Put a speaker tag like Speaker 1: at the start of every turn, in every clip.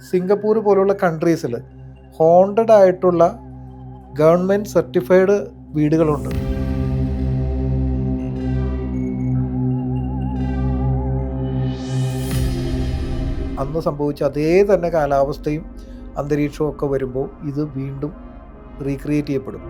Speaker 1: Singapore പോലുള്ള കൺട്രീസിൽ haunted ആയിട്ടുള്ള government certified വീടുകളുണ്ട്. അന്ന് സംഭവിച്ച അതേ തന്നെ കാലാവസ്ഥയും അന്തരീക്ഷവും ഒക്കെ വരുമ്പോൾ ഇത് വീണ്ടും റീക്രിയേറ്റ് ചെയ്യപ്പെടും.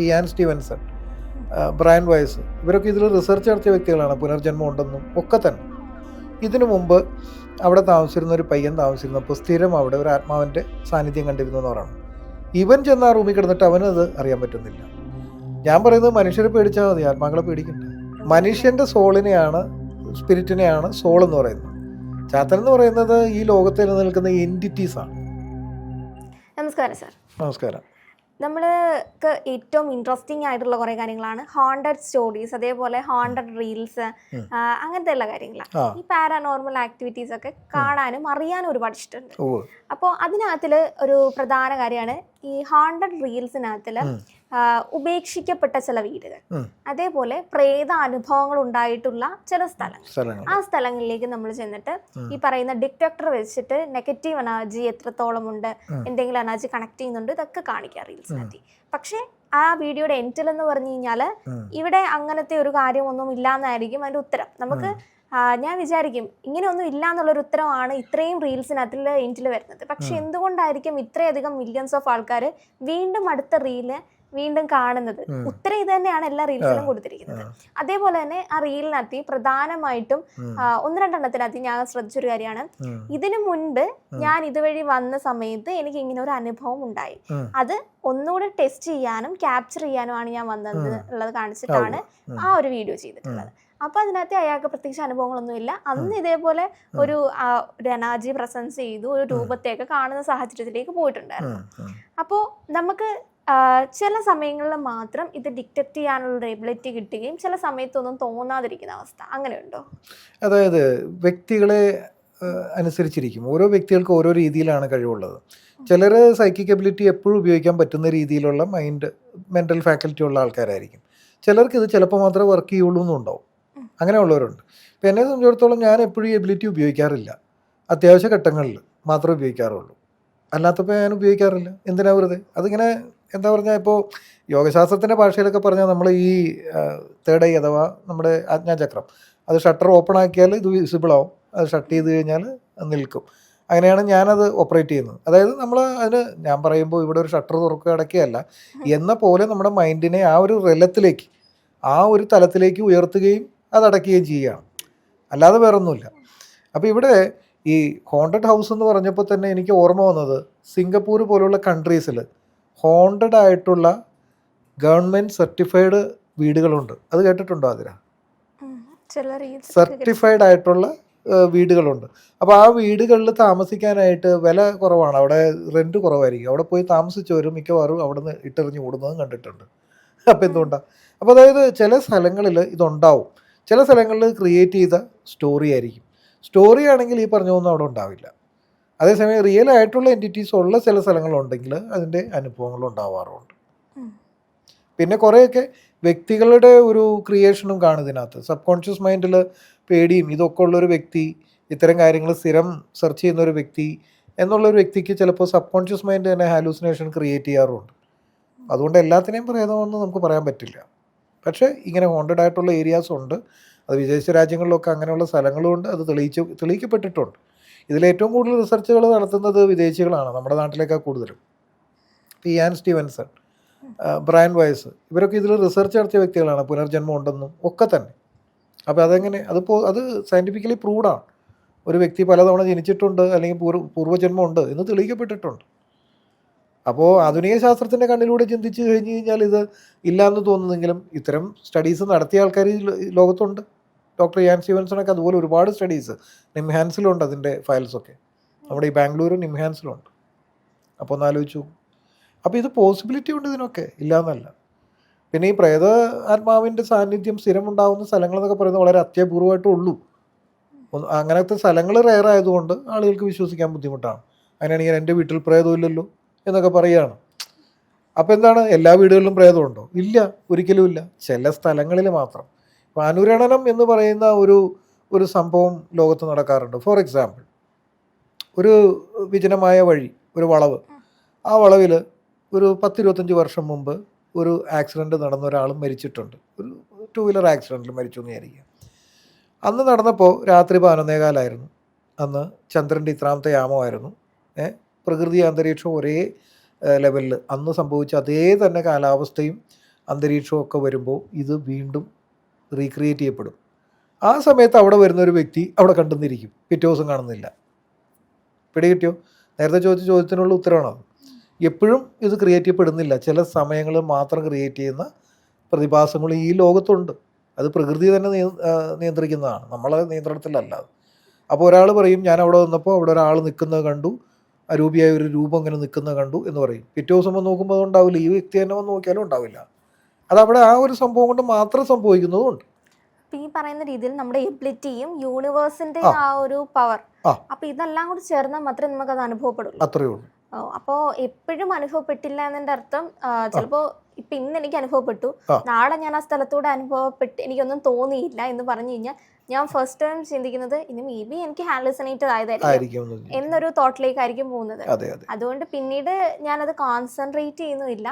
Speaker 1: ഇയാൻ സ്റ്റീവൻസൺ, ബ്രയൻ വൈസ്, ഇവരൊക്കെ ഇതിൽ റിസർച്ച് നടത്തിയ വ്യക്തികളാണ്. പുനർജന്മം ഉണ്ടെന്നും ഒക്കെ തന്നെ. ഇതിനു മുമ്പ് അവിടെ താമസിച്ചിരുന്ന ഒരു പയ്യൻ താമസിച്ചിരുന്നപ്പോൾ സ്ഥിരം അവിടെ ഒരു ആത്മാവിൻ്റെ സാന്നിധ്യം കണ്ടിരുന്നവരാണ്. ഇവൻ ചെന്ന് ആ റൂമിൽ കിടന്നിട്ട് അവനത് അറിയാൻ പറ്റുന്നില്ല. ഞാൻ പറയുന്നത് മനുഷ്യരെ പേടിച്ചാൽ മതി, ആത്മാക്കളെ പേടിക്കണ്ട. മനുഷ്യൻ്റെ സോളിനെയാണ്, സ്പിരിറ്റിനെയാണ് സോൾ എന്ന് പറയുന്നത്. ചാത്തൻ എന്ന് പറയുന്നത് ഈ ലോകത്തിൽ നിലനിൽക്കുന്ന എൻറ്റിറ്റീസാണ്.
Speaker 2: നമസ്കാരം സാർ.
Speaker 1: നമസ്കാരം.
Speaker 2: നമ്മൾക്ക് ഏറ്റവും ഇൻട്രസ്റ്റിംഗ് ആയിട്ടുള്ള കുറേ കാര്യങ്ങളാണ് ഹോണ്ടഡ് സ്റ്റോറീസ്, അതേപോലെ ഹോണ്ടഡ് റീൽസ്, അങ്ങനത്തെ ഉള്ള കാര്യങ്ങളാണ്. ഈ പാരാനോർമൽ ആക്ടിവിറ്റീസ് ഒക്കെ കാണാനും അറിയാനും ഒരുപാട് ഇഷ്ടമുണ്ട്. അപ്പോൾ അതിനകത്തിൽ ഒരു പ്രധാന കാര്യമാണ് ഈ ഹോണ്ടഡ് റീൽസിനകത്തിൽ ഉപേക്ഷിക്കപ്പെട്ട ചില വീടുകൾ, അതേപോലെ പ്രേത അനുഭവങ്ങൾ ഉണ്ടായിട്ടുള്ള ചില സ്ഥലങ്ങൾ. ആ സ്ഥലങ്ങളിലേക്ക് നമ്മൾ ചെന്നിട്ട് ഈ പറയുന്ന ഡിറ്റക്ടർ വെച്ചിട്ട് നെഗറ്റീവ് എനർജി എത്രത്തോളം ഉണ്ട്, എന്തെങ്കിലും എനർജി കണക്ട് ചെയ്യുന്നുണ്ട്, ഇതൊക്കെ കാണിക്കാം റീൽസിനകത്ത്. പക്ഷെ ആ വീഡിയോയുടെ എൻഡിൽ എന്ന് പറഞ്ഞു കഴിഞ്ഞാൽ ഇവിടെ അങ്ങനത്തെ ഒരു കാര്യമൊന്നും ഇല്ലാന്നായിരിക്കും അതിന്റെ ഉത്തരം. നമുക്ക് ഞാൻ വിചാരിക്കും ഇങ്ങനെയൊന്നും ഇല്ല എന്നുള്ളൊരു ഉത്തരമാണ് ഇത്രയും റീൽസിനകത്തിൽ എൻഡിൽ വരുന്നത്. പക്ഷെ എന്തുകൊണ്ടായിരിക്കും ഇത്രയധികം മില്യൺസ് ഓഫ് ആൾക്കാർ വീണ്ടും അടുത്ത റീല് വീണ്ടും കാണുന്നത്? ഉത്തരം ഇത് തന്നെയാണ് എല്ലാ റീൽസിലും കൊടുത്തിരിക്കുന്നത്. അതേപോലെ തന്നെ ആ റീലിനകത്ത് പ്രധാനമായിട്ടും ഒന്ന് രണ്ടെണ്ണത്തിനകത്ത് ഞാൻ ശ്രദ്ധിച്ചൊരു കാര്യമാണ്, ഇതിനു മുൻപ് ഞാൻ ഇതുവഴി വന്ന സമയത്ത് എനിക്ക് ഇങ്ങനെ ഒരു അനുഭവം ഉണ്ടായി, അത് ഒന്നുകൂടെ ടെസ്റ്റ് ചെയ്യാനും ക്യാപ്ചർ ചെയ്യാനുമാണ് ഞാൻ വന്നത് ഉള്ളത് കാണിച്ചിട്ടാണ് ആ ഒരു വീഡിയോ ചെയ്തിട്ടുള്ളത്. അപ്പൊ അതിനകത്ത് അയാൾക്ക് പ്രത്യേകിച്ച് അനുഭവങ്ങളൊന്നുമില്ല. അന്ന് ഇതേപോലെ ഒരു എനർജി പ്രസൻസ് ചെയ്തു, ഒരു രൂപത്തെയൊക്കെ കാണുന്ന സാഹചര്യത്തിലേക്ക് പോയിട്ടുണ്ടായിരുന്നു. അപ്പോൾ നമുക്ക് ചില സമയങ്ങളിൽ മാത്രം ഇത് ഡിറ്റക്ട് ചെയ്യാനുള്ള എബിലിറ്റി കിട്ടുകയും ചില സമയത്തൊന്നും തോന്നാതിരിക്കുന്ന അവസ്ഥ, അങ്ങനെയുണ്ടോ?
Speaker 1: അതായത് വ്യക്തികളെ അനുസരിച്ചിരിക്കും. ഓരോ വ്യക്തികൾക്ക് ഓരോ രീതിയിലാണ് കഴിവുള്ളത്. ചിലർ സൈക്കിക് എബിലിറ്റി എപ്പോഴും ഉപയോഗിക്കാൻ പറ്റുന്ന രീതിയിലുള്ള മെൻ്റൽ ഫാക്കൽറ്റി ഉള്ള ആൾക്കാരായിരിക്കും. ചിലർക്ക് ഇത് ചിലപ്പോൾ മാത്രമേ വർക്ക് ചെയ്യുള്ളൂ എന്നുണ്ടാവും. അങ്ങനെയുള്ളവരുണ്ട്. ഇപ്പം എന്നെ സംബന്ധിച്ചിടത്തോളം ഞാൻ എപ്പോഴും ഈ എബിലിറ്റി ഉപയോഗിക്കാറില്ല. അത്യാവശ്യ ഘട്ടങ്ങളിൽ മാത്രമേ ഉപയോഗിക്കാറുള്ളൂ. അല്ലാത്തപ്പോൾ ഞാൻ ഉപയോഗിക്കാറില്ല. എന്തിനാ വെറുതെ? അതിങ്ങനെ എന്താ പറഞ്ഞാൽ, ഇപ്പോൾ യോഗശാസ്ത്രത്തിൻ്റെ ഭാഷയിലൊക്കെ പറഞ്ഞാൽ നമ്മൾ ഈ തേർഡ് ഐ അഥവാ നമ്മുടെ ആജ്ഞാചക്രം, അത് ഷട്ടർ ഓപ്പൺ ആക്കിയാൽ ഇത് വിസിബിൾ ആവും, അത് ഷട്ട് ചെയ്ത് കഴിഞ്ഞാൽ നിൽക്കും. അങ്ങനെയാണ് ഞാനത് ഓപ്പറേറ്റ് ചെയ്യുന്നത്. അതായത് നമ്മൾ അതിന് ഞാൻ പറയുമ്പോൾ ഇവിടെ ഒരു ഷട്ടർ തുറക്കുക അടക്കുകയല്ല എന്ന പോലെ നമ്മുടെ മൈൻഡിനെ ആ ഒരു റെലത്തിലേക്ക്, ആ ഒരു തലത്തിലേക്ക് ഉയർത്തുകയും അതടക്കുകയും ചെയ്യുകയാണ്, അല്ലാതെ വേറൊന്നുമില്ല. അപ്പോൾ ഇവിടെ ഈ ഹോണ്ടഡ് ഹൗസ് എന്ന് പറഞ്ഞപ്പോൾ തന്നെ എനിക്ക് ഓർമ്മ വന്നത് സിംഗപ്പൂർ പോലുള്ള കൺട്രീസിൽ ഹോണ്ടഡ് ആയിട്ടുള്ള ഗവൺമെൻറ് സർട്ടിഫൈഡ് വീടുകളുണ്ട്. അത് കേട്ടിട്ടുണ്ടോ അതിര? സർട്ടിഫൈഡ് ആയിട്ടുള്ള വീടുകളുണ്ട്. അപ്പോൾ ആ വീടുകളിൽ താമസിക്കാനായിട്ട് വില കുറവാണ്, അവിടെ റെൻറ്റ് കുറവായിരിക്കും. അവിടെ പോയി താമസിച്ചവരും മിക്കവാറും അവിടെ നിന്ന് ഇട്ടെറിഞ്ഞ് ഓടുന്നതും കണ്ടിട്ടുണ്ട്. അപ്പോൾ എന്തുകൊണ്ടാണ്? അപ്പോൾ അതായത് ചില സ്ഥലങ്ങളിൽ ഇതുണ്ടാവും, ചില സ്ഥലങ്ങളിൽ ക്രിയേറ്റ് ചെയ്ത സ്റ്റോറി ആയിരിക്കും. സ്റ്റോറി ആണെങ്കിൽ ഈ പറഞ്ഞൊന്നും അവിടെ ഉണ്ടാവില്ല. അതേസമയം റിയൽ ആയിട്ടുള്ള എൻറ്റിറ്റീസ് ഉള്ള ചില സ്ഥലങ്ങളുണ്ടെങ്കിൽ അതിൻ്റെ അനുഭവങ്ങൾ ഉണ്ടാവാറുണ്ട്. പിന്നെ കുറേയൊക്കെ വ്യക്തികളുടെ ഒരു ക്രിയേഷനും കാണും ഇതിനകത്ത്. സബ് കോൺഷ്യസ് മൈൻഡിൽ പേടിയും ഇതൊക്കെ ഉള്ളൊരു വ്യക്തി, ഇത്തരം കാര്യങ്ങൾ സ്ഥിരം സെർച്ച് ചെയ്യുന്ന ഒരു വ്യക്തി എന്നുള്ളൊരു വ്യക്തിക്ക് ചിലപ്പോൾ സബ് കോൺഷ്യസ് മൈൻഡ് തന്നെ ഹാലൂസിനേഷൻ ക്രിയേറ്റ് ചെയ്യാറുണ്ട്. അതുകൊണ്ട് എല്ലാത്തിനെയും പ്രേതമെന്ന് നമുക്ക് പറയാൻ പറ്റില്ല. പക്ഷേ ഇങ്ങനെ ഹോണ്ടഡ് ആയിട്ടുള്ള ഏരിയാസ് ഉണ്ട്. അത് വിദേശ രാജ്യങ്ങളിലൊക്കെ അങ്ങനെയുള്ള സ്ഥലങ്ങളുമുണ്ട്. അത് തെളിയിക്കപ്പെട്ടിട്ടുണ്ട്. ഇതിലേറ്റവും കൂടുതൽ റിസർച്ചുകൾ നടത്തുന്നത് വിദേശികളാണ്, നമ്മുടെ നാട്ടിലേക്കാൾ കൂടുതലും. ഇയാൻ സ്റ്റീവൻസൺ, ബ്രയൻ വൈസ്, ഇവരൊക്കെ ഇതിൽ റിസർച്ച് നടത്തിയ വ്യക്തികളാണ്. പുനർജന്മം ഉണ്ടെന്നും ഒക്കെ തന്നെ. അപ്പോൾ അതെങ്ങനെ, അത് സയൻറ്റിഫിക്കലി പ്രൂവ്ഡാണ്. ഒരു വ്യക്തി പലതവണ ജനിച്ചിട്ടുണ്ട് അല്ലെങ്കിൽ പൂർവ്വജന്മം ഉണ്ട് എന്ന് തെളിയിക്കപ്പെട്ടിട്ടുണ്ട്. അപ്പോൾ ആധുനിക ശാസ്ത്രത്തിൻ്റെ കണ്ണിലൂടെ ചിന്തിച്ച് കഴിഞ്ഞ് കഴിഞ്ഞാൽ ഇത് ഇല്ലയെന്ന് തോന്നുന്നെങ്കിലും ഇത്തരം സ്റ്റഡീസ് നടത്തിയ ആൾക്കാർ ലോകത്തുണ്ട്. ഡോക്ടർ ഇയാൻ സ്റ്റീവൻസണൊക്കെ അതുപോലെ ഒരുപാട് സ്റ്റഡീസ് നിംഹാൻസിലുണ്ട്, അതിൻ്റെ ഫയൽസൊക്കെ നമ്മുടെ ഈ ബാംഗ്ലൂർ നിംഹാൻസിലുണ്ട്. അപ്പോൾ ഒന്ന് ആലോചിച്ചു. അപ്പോൾ ഇത് പോസിബിലിറ്റി ഉണ്ട് ഇതിനൊക്കെ, ഇല്ലയെന്നല്ല. പിന്നെ ഈ പ്രേത ആത്മാവിൻ്റെ സാന്നിധ്യം സ്ഥിരം ഉണ്ടാകുന്ന സ്ഥലങ്ങളെന്നൊക്കെ പറയുന്നത് വളരെ അത്യപൂർവമായിട്ടും ഉള്ളൂ. അങ്ങനത്തെ സ്ഥലങ്ങൾ റെയർ ആയതുകൊണ്ട് ആളുകൾക്ക് വിശ്വസിക്കാൻ ബുദ്ധിമുട്ടാണ്. അങ്ങനെയാണെങ്കിൽ എൻ്റെ വീട്ടിൽ പ്രേതമില്ലല്ലോ എന്നൊക്കെ പറയുകയാണ്. അപ്പോൾ എന്താണ്, എല്ലാ വീടുകളിലും പ്രേതമുണ്ടോ? ഇല്ല, ഒരിക്കലും ഇല്ല. ചില സ്ഥലങ്ങളിൽ മാത്രം. അപ്പോൾ അനുരണനം എന്ന് പറയുന്ന ഒരു ഒരു സംഭവം ലോകത്ത് നടക്കാറുണ്ട്. ഫോർ എക്സാമ്പിൾ, ഒരു വിജനമായ വഴി, ഒരു വളവ്, ആ വളവിൽ ഒരു 10-25 വർഷം മുമ്പ് ഒരു ആക്സിഡൻറ്റ് നടന്ന ഒരാൾ മരിച്ചിട്ടുണ്ട്. ഒരു 2 വീലർ ആക്സിഡൻറ്റിൽ മരിച്ചു എന്ന് വിചാരിക്കുക. അന്ന് നടന്നപ്പോൾ രാത്രി 11:15 അന്ന് ചന്ദ്രൻ്റെ ഇത്രാമത്തെ യാമമായിരുന്നു. പ്രകൃതി അന്തരീക്ഷം ഒരേ ലെവലിൽ അന്ന് സംഭവിച്ച അതേ തന്നെ കാലാവസ്ഥയും അന്തരീക്ഷവും ഒക്കെ വരുമ്പോൾ ഇത് വീണ്ടും റീക്രിയേറ്റ് ചെയ്യപ്പെടും. ആ സമയത്ത് അവിടെ വരുന്ന ഒരു വ്യക്തി അവിടെ കണ്ടെന്നിരിക്കും, പിറ്റേ ദിവസം കാണുന്നില്ല. പിടികിട്ടിയോ? നേരത്തെ ചോദിച്ച ചോദ്യത്തിനുള്ള ഉത്തരവാണത്. എപ്പോഴും ഇത് ക്രിയേറ്റ് ചെയ്യപ്പെടുന്നില്ല, ചില സമയങ്ങളിൽ മാത്രം ക്രിയേറ്റ് ചെയ്യുന്ന പ്രതിഭാസങ്ങൾ ഈ ലോകത്തുണ്ട്. അത് പ്രകൃതി തന്നെ നിയന്ത്രിക്കുന്നതാണ്, നമ്മളെ നിയന്ത്രണത്തിലല്ല. അപ്പോൾ ഒരാൾ പറയും ഞാൻ അവിടെ വന്നപ്പോൾ അവിടെ ഒരാൾ നിൽക്കുന്നത് കണ്ടു, അരൂപിയായ ഒരു രൂപം ഇങ്ങനെ നിൽക്കുന്നത് കണ്ടു എന്ന് പറയും. പിറ്റേ ദിവസം വന്ന് നോക്കുമ്പോൾ അതുണ്ടാവില്ല, ഈ വ്യക്തി തന്നെ വന്ന് നോക്കിയാലും ഉണ്ടാവില്ല. അതവിടെ ആ ഒരു സംഭവം കൊണ്ട് മാത്രം സംഭവിക്കുന്നതുകൊണ്ട്.
Speaker 2: ഈ പറയുന്ന രീതിയിൽ നമ്മുടെ എബിലിറ്റിയും യൂണിവേഴ്സിന്റെ ആ ഒരു പവർ, അപ്പൊ ഇതെല്ലാം കൂടി ചേർന്നാൽ മാത്രമേ നമുക്ക് അത് അനുഭവപ്പെടുള്ളൂ.
Speaker 1: അത്രയേ ഉള്ളൂ.
Speaker 2: അപ്പോൾ എപ്പോഴും അനുഭവപ്പെട്ടില്ല എന്നതിന്റെ അർത്ഥം ചിലപ്പോ ഇപ്പൊ ഇന്ന് എനിക്ക് അനുഭവപ്പെട്ടു, നാളെ ഞാൻ ആ സ്ഥലത്തൂടെ അനുഭവപ്പെട്ട് എനിക്കൊന്നും തോന്നിയില്ല എന്ന് പറഞ്ഞു കഴിഞ്ഞാൽ ഞാൻ ഫസ്റ്റ് ടൈം ചിന്തിക്കുന്നത് ഇനി മേ ബി എനിക്ക് ഹാലുസിനേറ്റഡ് ആയതായിരിക്കും എന്നൊരു തോട്ടിലേക്കായിരിക്കും പോകുന്നത്. അതുകൊണ്ട് പിന്നീട് ഞാനത് കോൺസെൻട്രേറ്റ് ചെയ്യുന്നില്ല.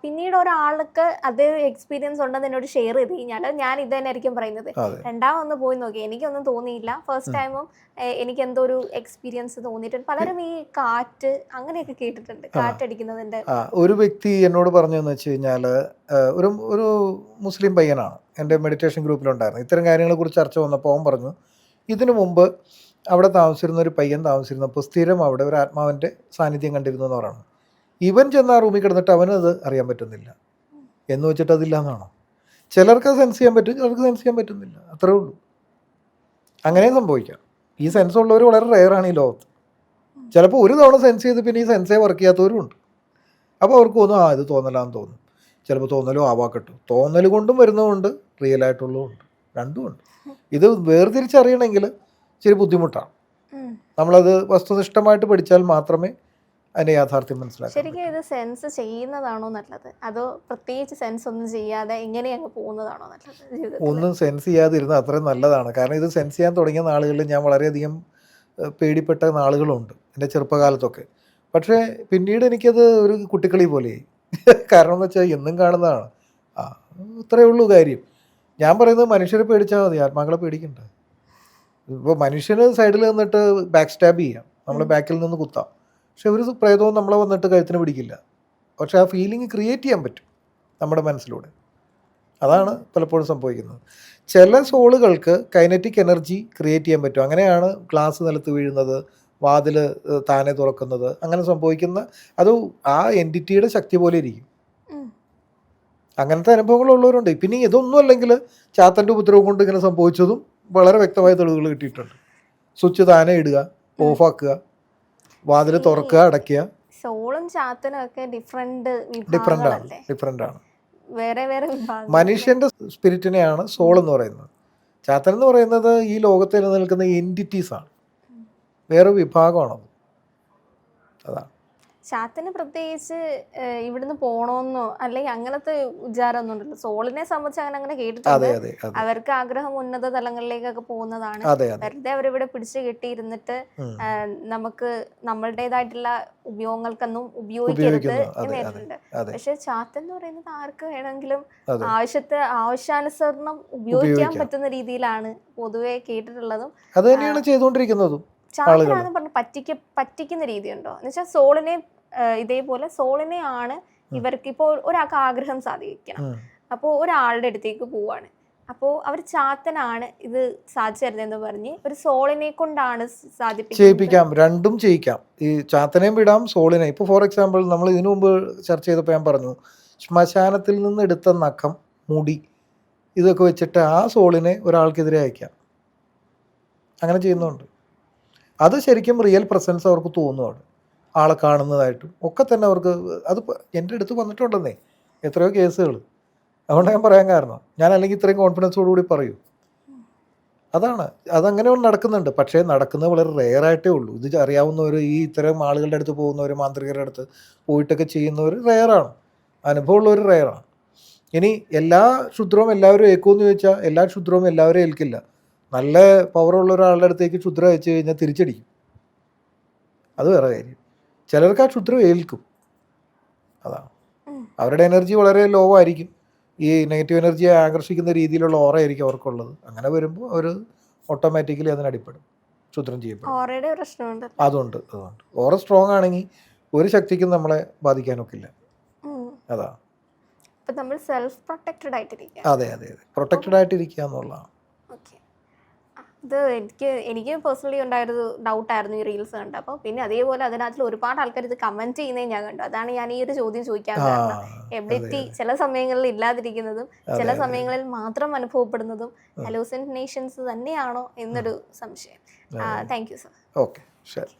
Speaker 2: പിന്നീട് ഒരാൾക്ക് അതേ എക്സ്പീരിയൻസ് ഉണ്ടെന്ന് എന്നോട് ഷെയർ ചെയ്ത് കഴിഞ്ഞാൽ ഞാൻ ഇത് തന്നെ ആയിരിക്കും പറയുന്നത്. രണ്ടാമൊന്ന് പോയി നോക്കി, എനിക്കൊന്നും തോന്നിയില്ല. ഫസ്റ്റ് ടൈമും എനിക്ക് എന്തോ ഒരു എക്സ്പീരിയൻസ് തോന്നിയിട്ടുണ്ട്. പലരും ഈ കാറ്റ് അങ്ങനെയൊക്കെ കേട്ടിട്ടുണ്ട്, കാറ്റടിക്കുന്നതിന്റെ.
Speaker 1: ഒരു വ്യക്തി എന്നോട് പറഞ്ഞതെന്ന് വെച്ച് കഴിഞ്ഞാൽ, ഒരു മുസ്ലിം പയ്യനാണ്, എൻ്റെ മെഡിറ്റേഷൻ ഗ്രൂപ്പിലുണ്ടായിരുന്നു. ഇത്തരം കാര്യങ്ങളെ കുറിച്ച് ചർച്ച വന്നപ്പോൾ അവൻ പറഞ്ഞു, ഇതിനു മുമ്പ് അവിടെ താമസിച്ചിരുന്ന ഒരു പയ്യൻ താമസിച്ചിരുന്നപ്പോൾ സ്ഥിരം അവിടെ ഒരു ആത്മാവിൻ്റെ സാന്നിധ്യം കണ്ടിരുന്നു എന്ന് പറയുന്നത്. ഇവൻ ചെന്ന് ആ റൂമിൽ കിടന്നിട്ട് അവനത് അറിയാൻ പറ്റുന്നില്ല എന്ന് വെച്ചിട്ട് അതില്ല എന്നാണോ? ചിലർക്ക് സെൻസ് ചെയ്യാൻ പറ്റും, ചിലർക്ക് സെൻസ് ചെയ്യാൻ പറ്റുന്നില്ല, അത്രേ ഉള്ളൂ. അങ്ങനെയും സംഭവിക്കാം. ഈ സെൻസ് ഉള്ളവർ വളരെ റെയറാണ് ഈ ലോകത്ത്. ചിലപ്പോൾ ഒരു തവണ സെൻസ് ചെയ്ത് പിന്നെ ഈ സെൻസേ വർക്ക് ചെയ്യാത്തവരും ഉണ്ട്. അപ്പോൾ അവർക്ക് തോന്നും ഇത് തോന്നലാന്ന് തോന്നും. ചിലപ്പോൾ തോന്നലും ആവാക്കട്ടും. തോന്നൽ കൊണ്ടും വരുന്നതുകൊണ്ട് റിയൽ ആയിട്ടുള്ളതുകൊണ്ട്, രണ്ടുമുണ്ട്. ഇത് വേർതിരിച്ചറിയണമെങ്കിൽ ഇച്ചിരി ബുദ്ധിമുട്ടാണ്. നമ്മളത് വസ്തുനിഷ്ഠമായിട്ട് പഠിച്ചാൽ മാത്രമേ അതിൻ്റെ യാഥാർത്ഥ്യം മനസ്സിലാക്കാം.
Speaker 2: ശരിക്കും ഇത് സെൻസ് ചെയ്യുന്നതാണോ നല്ലത്, അതോ പ്രത്യേകിച്ച് സെൻസ് ഒന്നും ചെയ്യാതെ ഇങ്ങനെ അങ്ങ് പോകുന്നതാണോ നല്ലത്?
Speaker 1: ഒന്നും സെൻസ് ചെയ്യാതിരുന്നത് അത്രയും നല്ലതാണ്. കാരണം ഇത് സെൻസ് ചെയ്യാൻ തുടങ്ങിയ നാളുകളിൽ ഞാൻ വളരെയധികം പേടിപ്പെട്ട നാളുകളുണ്ട് എൻ്റെ ചെറുപ്പകാലത്തൊക്കെ. പക്ഷേ പിന്നീട് എനിക്കത് ഒരു കുട്ടിക്കളി പോലെയായി. കാരണം എന്ന് വെച്ചാൽ എന്നും കാണുന്നതാണ്. ഇത്രയേ ഉള്ളൂ കാര്യം. ഞാൻ പറയുന്നത് മനുഷ്യരെ പേടിച്ചാൽ മതി, ആത്മാക്കളെ പേടിക്കണ്ട. ഇപ്പോൾ മനുഷ്യന് സൈഡിൽ നിന്നിട്ട് ബാക്ക് സ്റ്റാബ് ചെയ്യാം, നമ്മളെ ബാക്കിൽ നിന്ന് കുത്താം. പക്ഷെ ഒരു പ്രേതവും നമ്മളെ വന്നിട്ട് കഴുത്തിന് പിടിക്കില്ല. പക്ഷെ ആ ഫീലിംഗ് ക്രിയേറ്റ് ചെയ്യാൻ പറ്റും നമ്മുടെ മനസ്സിലൂടെ. അതാണ് പലപ്പോഴും സംഭവിക്കുന്നത്. ചില സോളുകൾക്ക് കൈനറ്റിക് എനർജി ക്രിയേറ്റ് ചെയ്യാൻ പറ്റും. അങ്ങനെയാണ് ഗ്ലാസ് നിലത്ത് വീഴുന്നത്, വാതിൽ താനെ തുറക്കുന്നത്, അങ്ങനെ സംഭവിക്കുന്ന. അത് ആ എൻറ്റിറ്റിയുടെ ശക്തി പോലെ ഇരിക്കും. അങ്ങനത്തെ അനുഭവങ്ങളുള്ളവരുണ്ട്. പിന്നെ ഇതൊന്നും അല്ലെങ്കിൽ ചാത്തൻ്റെ ഉപദ്രവം കൊണ്ട് ഇങ്ങനെ സംഭവിച്ചതും വളരെ വ്യക്തമായ തെളിവുകൾ കിട്ടിയിട്ടുണ്ട്. സ്വിച്ച് താനെ ഇടുക, ഓഫാക്കുക, വാതിൽ തുറക്കുക, അടയ്ക്കുക.
Speaker 2: സോളും ചാത്തനും ഒക്കെ
Speaker 1: ഡിഫറെൻ്റ് ആണ്.
Speaker 2: വേറെ വേറെ
Speaker 1: മനുഷ്യൻ്റെ സ്പിരിറ്റിനെയാണ് സോൾ എന്ന് പറയുന്നത്. ചാത്തൻ എന്ന് പറയുന്നത് ഈ ലോകത്തിൽ നിലനിൽക്കുന്ന എൻറ്റിറ്റീസാണ്, വേറെ വിഭാഗമാണത്. അതാണ്.
Speaker 2: ചാത്തന് പ്രത്യേകിച്ച് ഇവിടുന്ന് പോണോന്നോ അല്ലെങ്കിൽ അങ്ങനത്തെ വിചാരമൊന്നും ഉണ്ടല്ലോ. സോളിനെ സംബന്ധിച്ച് അങ്ങനെ കേട്ടിട്ടുണ്ട്. അവർക്ക് ആഗ്രഹം ഉന്നത തലങ്ങളിലേക്കൊക്കെ പോകുന്നതാണ്. വെറുതെ അവരിവിടെ പിടിച്ചു കെട്ടിയിരുന്നിട്ട് നമുക്ക് നമ്മളുടേതായിട്ടുള്ള ഉപയോഗങ്ങൾക്കൊന്നും ഉപയോഗിക്കരുത് എന്ന് കേട്ടിട്ടുണ്ട്. പക്ഷെ ചാത്തൻ എന്ന് പറയുന്നത് ആർക്ക് വേണമെങ്കിലും ആവശ്യാനുസരണം ഉപയോഗിക്കാൻ പറ്റുന്ന രീതിയിലാണ് പൊതുവെ കേട്ടിട്ടുള്ളതും
Speaker 1: അത് തന്നെയാണ് ചെയ്തുകൊണ്ടിരിക്കുന്നതും.
Speaker 2: ചാത്തനാന്ന് പറഞ്ഞ് പറ്റിക്കുന്ന രീതിയുണ്ടോ എന്ന് വെച്ചാൽ സോളിനെ ഇതേപോലെ സോളിനെ ആണ് ഇവർക്ക് ഇപ്പോൾ ഒരാൾക്ക് ആഗ്രഹം സാധിക്കണം. അപ്പോൾ ഒരാളുടെ അടുത്തേക്ക് പോവാണ്, അപ്പോൾ അവർ ചാത്തനാണ് ഇത് സാധിച്ചു തരുന്നതെന്ന് പറഞ്ഞ് ഒരു സോളിനെ കൊണ്ടാണ്
Speaker 1: ചെയ്യിപ്പിക്കാം. രണ്ടും ചെയ്യിക്കാം. ഈ ചാത്തനെയും വിടാം, സോളിനെ. ഇപ്പോൾ ഫോർ എക്സാമ്പിൾ നമ്മൾ ഇതിനു മുമ്പ് ചർച്ച ചെയ്തപ്പോൾ ഞാൻ പറഞ്ഞു, ശ്മശാനത്തിൽ നിന്ന് എടുത്ത നഖം, മുടി, ഇതൊക്കെ വെച്ചിട്ട് ആ സോളിനെ ഒരാൾക്കെതിരെ അയക്കാം. അങ്ങനെ ചെയ്യുന്നുണ്ട്. അത് ശരിക്കും റിയൽ പ്രസൻസ് അവർക്ക് തോന്നുവാണ്, ആളെ കാണുന്നതായിട്ടും ഒക്കെ തന്നെ അവർക്ക്. അത് എൻ്റെ അടുത്ത് വന്നിട്ടുണ്ടെന്നേ എത്രയോ കേസുകൾ. അതുകൊണ്ട് ഞാൻ പറയാൻ കാരണം, ഞാൻ അല്ലെങ്കിൽ ഇത്രയും കോൺഫിഡൻസോടുകൂടി പറയൂ. അതാണ്, അതങ്ങനെ നടക്കുന്നുണ്ട്. പക്ഷേ നടക്കുന്നത് വളരെ റെയറായിട്ടേ ഉള്ളൂ. ഇത് അറിയാവുന്നവർ, ഈ ഇത്തരം ആളുകളുടെ അടുത്ത് പോകുന്നവർ, മാന്ത്രികരുടെ അടുത്ത് പോയിട്ടൊക്കെ ചെയ്യുന്നവർ റെയറാണ്, അനുഭവമുള്ളവർ റെയറാണ്. ഇനി എല്ലാ ക്ഷുദ്രവും എല്ലാവരും ഏക്കുമെന്ന് ചോദിച്ചാൽ എല്ലാ ക്ഷുദ്രവും എല്ലാവരും ഏൽക്കില്ല. നല്ല പവറുള്ള ഒരാളുടെ അടുത്തേക്ക് ക്ഷുദ്രം അയച്ചു കഴിഞ്ഞാൽ തിരിച്ചടിക്കും, അത് വേറെ കാര്യം. ചിലർക്ക് ആ ക്ഷുദ്രം ഏൽക്കും, അതാണ്. അവരുടെ എനർജി വളരെ ലോ ആയിരിക്കും, ഈ നെഗറ്റീവ് എനർജിയെ ആകർഷിക്കുന്ന രീതിയിലുള്ള ഓറ ആയിരിക്കും അവർക്കുള്ളത്. അങ്ങനെ വരുമ്പോൾ അവർ ഓട്ടോമാറ്റിക്കലി അതിനടിപ്പെടും, ക്ഷുദ്രം ചെയ്യപ്പെടും. അതുകൊണ്ട് ഓറ സ്ട്രോങ് ആണെങ്കിൽ ഒരു ശക്തിക്കും നമ്മളെ ബാധിക്കാനൊക്കില്ല, അതാ.
Speaker 2: നമ്മൾ സെൽഫ് പ്രൊട്ടക്റ്റഡ് ആയിട്ടിരിക്കുക.
Speaker 1: അതെ അതെ അതെ, പ്രൊട്ടക്റ്റഡ് ആയിട്ടിരിക്കുക എന്നുള്ളതാണ്.
Speaker 2: ഇത് എനിക്ക് പേഴ്സണലി ഉണ്ടായൊരു ഡൗട്ടായിരുന്നു ഈ റീൽസ് കണ്ട്. അപ്പോൾ പിന്നെ അതേപോലെ അതിനകത്ത് ഒരുപാട് ആൾക്കാർ ഇത് കമന്റ് ചെയ്യുന്നേ ഞാൻ കണ്ടു. അതാണ് ഞാൻ ഈ ഒരു ചോദ്യം ചോദിക്കാൻ കാരണം. എബിലിറ്റി ചില സമയങ്ങളിൽ ഇല്ലാതിരിക്കുന്നതും ചില സമയങ്ങളിൽ മാത്രം അനുഭവപ്പെടുന്നതും ഹലൂസിനേഷൻസ് തന്നെയാണോ എന്നൊരു സംശയം. Thank you sir.
Speaker 1: ഓക്കെ, ശരി.